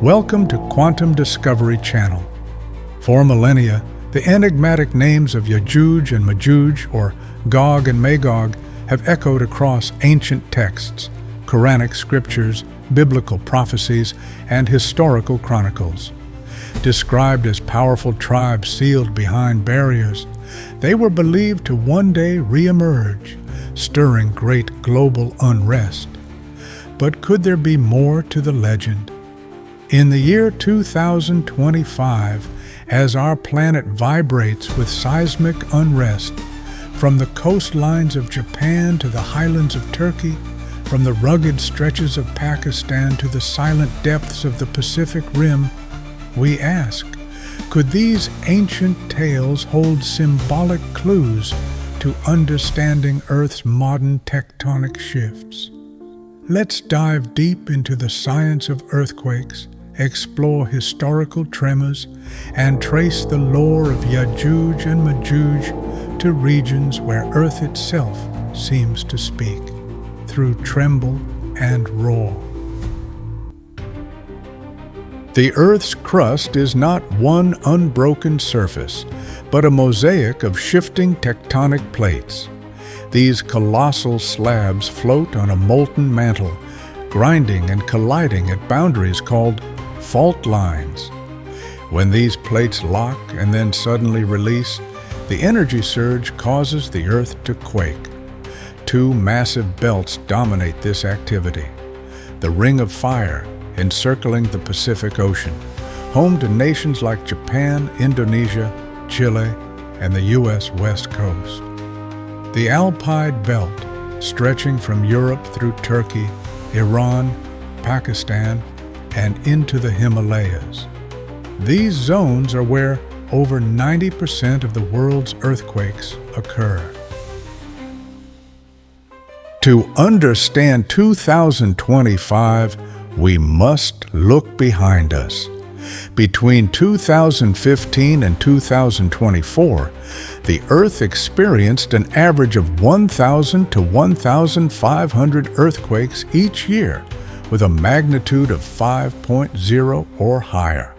Welcome to Quantum Discovery Channel. For millennia, the enigmatic names of Yajuj and Majuj, or Gog and Magog, have echoed across ancient texts, Quranic scriptures, biblical prophecies, and historical chronicles. Described as powerful tribes sealed behind barriers, they were believed to one day re-emerge, stirring great global unrest. But could there be more to the legend? In the year 2025, as our planet vibrates with seismic unrest, from the coastlines of Japan to the highlands of Turkey, from the rugged stretches of Pakistan to the silent depths of the Pacific Rim, we ask, could these ancient tales hold symbolic clues to understanding Earth's modern tectonic shifts? Let's dive deep into the science of earthquakes, explore historical tremors, and trace the lore of Yajuj and Majuj to regions where Earth itself seems to speak, through tremble and roar. The Earth's crust is not one unbroken surface, but a mosaic of shifting tectonic plates. These colossal slabs float on a molten mantle, grinding and colliding at boundaries called fault lines. When these plates lock and then suddenly release, the energy surge causes the Earth to quake. Two massive belts dominate this activity. The Ring of Fire, encircling the Pacific Ocean, home to nations like Japan, Indonesia, Chile, and the U.S. West Coast. The Alpide Belt, stretching from Europe through Turkey, Iran, Pakistan, and into the Himalayas. These zones are where over 90% of the world's earthquakes occur. To understand 2025, we must look behind us. Between 2015 and 2024, the Earth experienced an average of 1,000 to 1,500 earthquakes each year, with a magnitude of 5.0 or higher.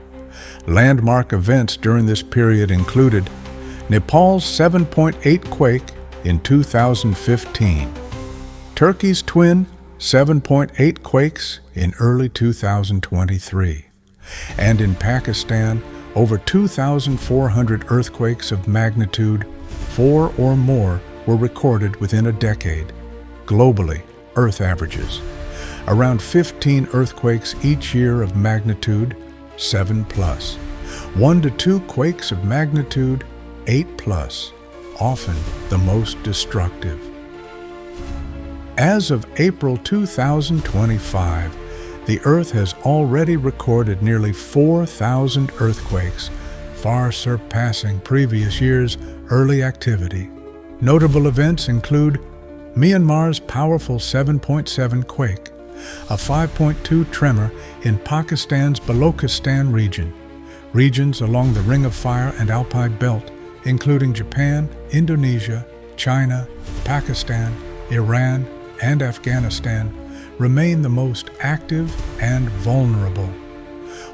Landmark events during this period included Nepal's 7.8 quake in 2015, Turkey's twin 7.8 quakes in early 2023, and in Pakistan, over 2,400 earthquakes of magnitude 4 or more were recorded within a decade. Globally, Earth averages around 15 earthquakes each year of magnitude 7+, 1 to 2 quakes of magnitude 8+, often the most destructive. As of April 2025, the Earth has already recorded nearly 4,000 earthquakes, far surpassing previous years' early activity. Notable events include Myanmar's powerful 7.7 quake, a 5.2 tremor in Pakistan's Balochistan region, regions along the Ring of Fire and Alpide Belt, including Japan, Indonesia, China, Pakistan, Iran, and Afghanistan, remain the most active and vulnerable.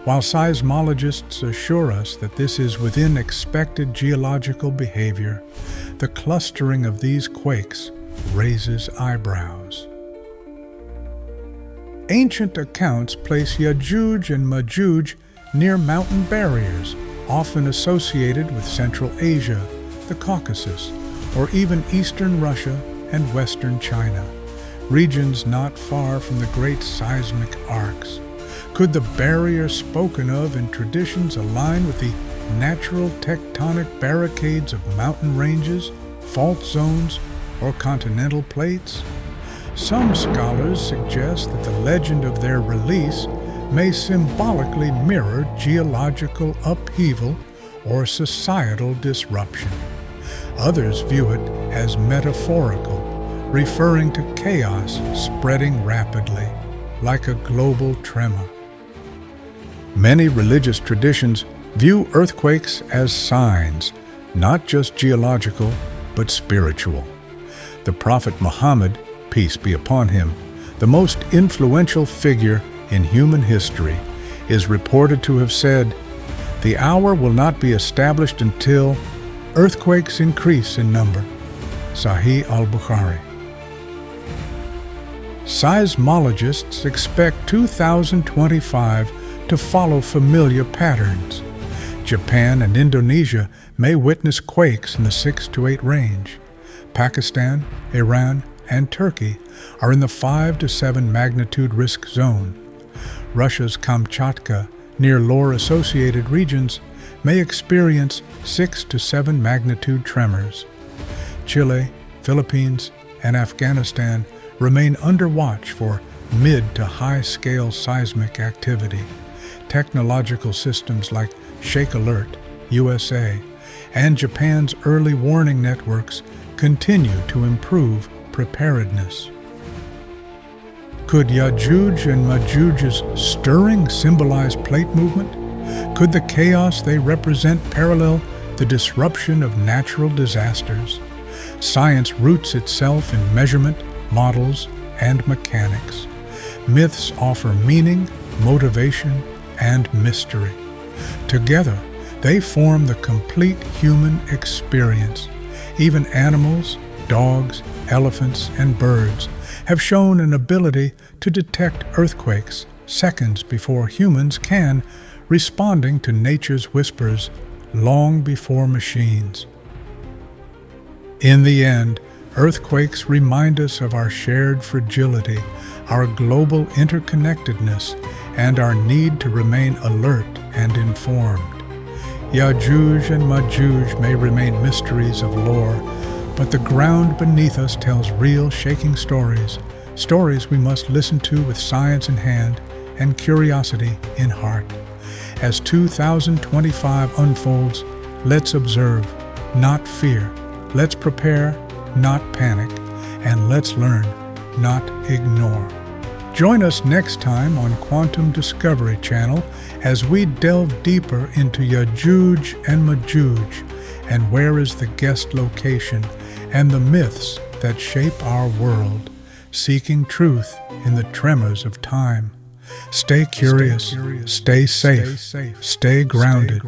While seismologists assure us that this is within expected geological behavior, the clustering of these quakes raises eyebrows. Ancient accounts place Yajuj and Majuj near mountain barriers, often associated with Central Asia, the Caucasus, or even Eastern Russia and Western China, regions not far from the great seismic arcs. Could the barrier spoken of in traditions align with the natural tectonic barricades of mountain ranges, fault zones, or continental plates? Some scholars suggest that the legend of their release may symbolically mirror geological upheaval or societal disruption. Others view it as metaphorical, referring to chaos spreading rapidly, like a global tremor. Many religious traditions view earthquakes as signs, not just geological, but spiritual. The Prophet Muhammad, peace be upon him, the most influential figure in human history, is reported to have said, "The hour will not be established until earthquakes increase in number." Sahih al-Bukhari. Seismologists expect 2025 to follow familiar patterns. Japan and Indonesia may witness quakes in the 6 to 8 range. Pakistan, Iran, and Turkey are in the 5 to 7 magnitude risk zone. Russia's Kamchatka, near Lore-associated regions, may experience 6 to 7 magnitude tremors. Chile, Philippines, and Afghanistan remain under watch for mid to high-scale seismic activity. Technological systems like Shake Alert, USA, and Japan's early warning networks continue to improve preparedness. Could Yajuj and Majuj's stirring symbolize plate movement? Could the chaos they represent parallel the disruption of natural disasters? Science roots itself in measurement, models, and mechanics. Myths offer meaning, motivation, and mystery. Together, they form the complete human experience. Even animals, dogs, elephants, and birds have shown an ability to detect earthquakes seconds before humans can, responding to nature's whispers long before machines. In the end, earthquakes remind us of our shared fragility, our global interconnectedness, and our need to remain alert and informed. Yajuj and Majuj may remain mysteries of lore, but the ground beneath us tells real shaking stories, stories we must listen to with science in hand and curiosity in heart. As 2025 unfolds, let's observe, not fear. Let's prepare, not panic, and let's learn, not ignore. Join us next time on Quantum Discovery Channel as we delve deeper into Yajuj and Majuj and where is the guest location and the myths that shape our world, seeking truth in the tremors of time. Stay curious, stay safe, stay grounded.